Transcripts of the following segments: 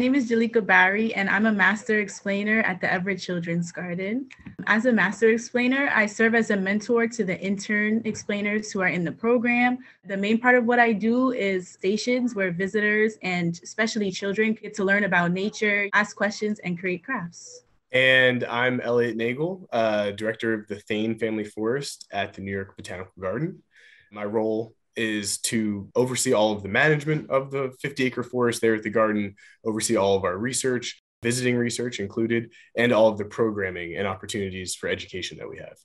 name is Jalika Barry, and I'm a Master Explainer at the Everett Children's Garden. As a Master Explainer, I serve as a mentor to the intern explainers who are in the program. The main part of what I do is stations where visitors and especially children get to learn about nature, ask questions, and create crafts. And I'm Elliot Nagel, director of the Thane Family Forest at the New York Botanical Garden. My role is to oversee all of the management of the 50-acre forest there at the garden, oversee all of our research, visiting research included, and all of the programming and opportunities for education that we have.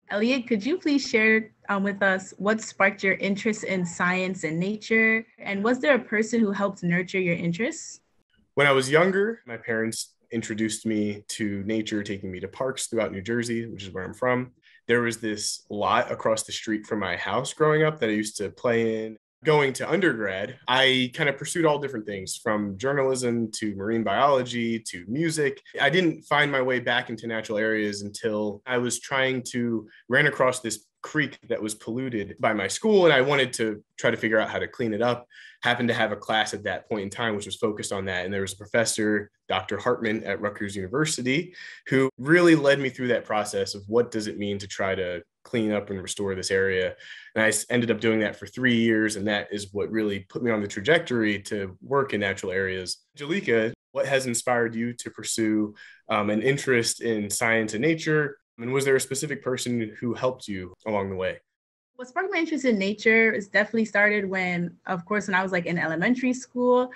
Elliot, could you please share with us what sparked your interest in science and nature? And was there a person who helped nurture your interests? When I was younger, my parents introduced me to nature, taking me to parks throughout New Jersey, which is where I'm from. There was this lot across the street from my house growing up that I used to play in. Going to undergrad, I kind of pursued all different things from journalism to marine biology to music. I didn't find my way back into natural areas until I was ran across this creek that was polluted by my school, and I wanted to try to figure out how to clean it up. Happened to have a class at that point in time which was focused on that, and there was a professor, Dr. Hartman at Rutgers University, who really led me through that process of what does it mean to try to clean up and restore this area. And I ended up doing that for 3 years, and that is what really put me on the trajectory to work in natural areas. Jalika, what has inspired you to pursue an interest in science and nature? And was there a specific person who helped you along the way? What sparked my interest in nature is definitely started when I was like in elementary school.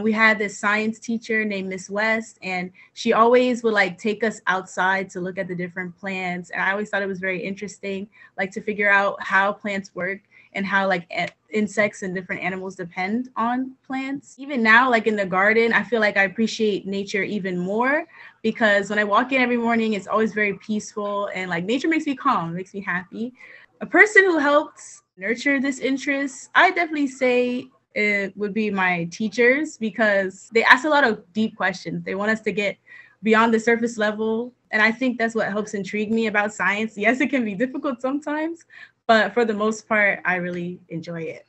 We had this science teacher named Miss West, and she always would like take us outside to look at the different plants. And I always thought it was very interesting, like to figure out how plants work and how like insects and different animals depend on plants. Even now, like in the garden, I feel like I appreciate nature even more because when I walk in every morning, it's always very peaceful and like nature makes me calm, makes me happy. A person who helped nurture this interest, I definitely say it would be my teachers because they ask a lot of deep questions. They want us to get beyond the surface level. And I think that's what helps intrigue me about science. Yes, it can be difficult sometimes, but for the most part, I really enjoy it.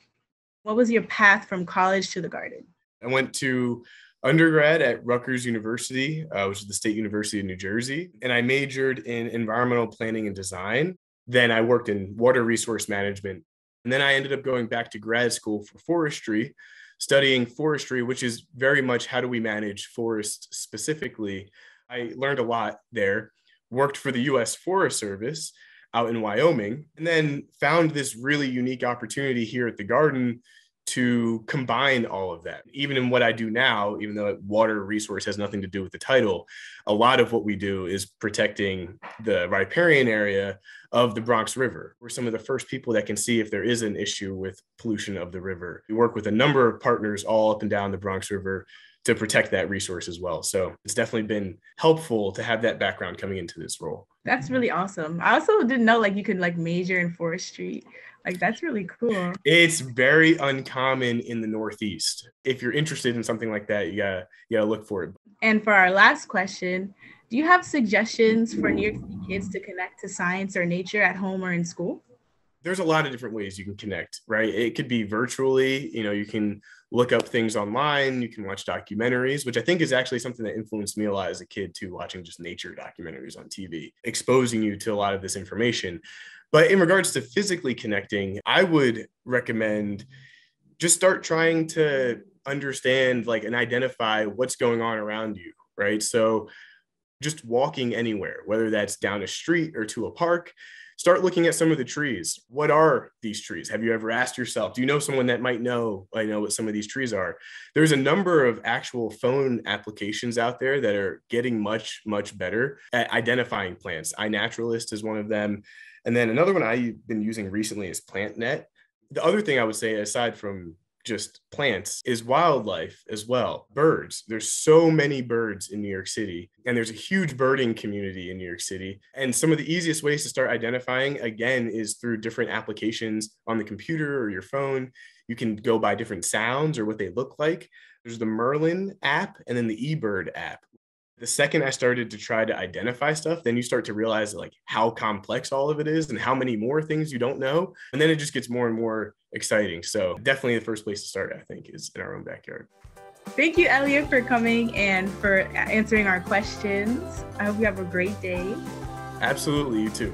What was your path from college to the garden? I went to undergrad at Rutgers University, which is the State University of New Jersey, and I majored in environmental planning and design. Then I worked in water resource management. And then I ended up going back to grad school for forestry, studying forestry, which is very much how do we manage forests specifically. I learned a lot there, worked for the U.S. Forest Service out in Wyoming, and then found this really unique opportunity here at the garden to combine all of that. Even in what I do now, even though water resource has nothing to do with the title, a lot of what we do is protecting the riparian area of the Bronx River. We're some of the first people that can see if there is an issue with pollution of the river. We work with a number of partners all up and down the Bronx River to protect that resource as well. So it's definitely been helpful to have that background coming into this role. That's really awesome. I also didn't know like you could like major in forestry. Like that's really cool. It's very uncommon in the Northeast. If you're interested in something like that, you gotta look for it. And for our last question, do you have suggestions for New York City kids to connect to science or nature at home or in school? There's a lot of different ways you can connect, right? It could be virtually, you can look up things online, you can watch documentaries, which I think is actually something that influenced me a lot as a kid too, watching just nature documentaries on TV, exposing you to a lot of this information. But in regards to physically connecting, I would recommend just start trying to understand like and identify what's going on around you, right? So just walking anywhere, whether that's down a street or to a park, start looking at some of the trees. What are these trees? Have you ever asked yourself, do you know someone that might know what some of these trees are? There's a number of actual phone applications out there that are getting much, much better at identifying plants. iNaturalist is one of them. And then another one I've been using recently is PlantNet. The other thing I would say, aside from just plants, is wildlife as well. Birds. There's so many birds in New York City, and there's a huge birding community in New York City. And some of the easiest ways to start identifying, again, is through different applications on the computer or your phone. You can go by different sounds or what they look like. There's the Merlin app and then the eBird app. The second I started to try to identify stuff, then you start to realize like how complex all of it is and how many more things you don't know. And then it just gets more and more exciting. So definitely the first place to start, I think, is in our own backyard. Thank you, Elliot, for coming and for answering our questions. I hope you have a great day. Absolutely, you too.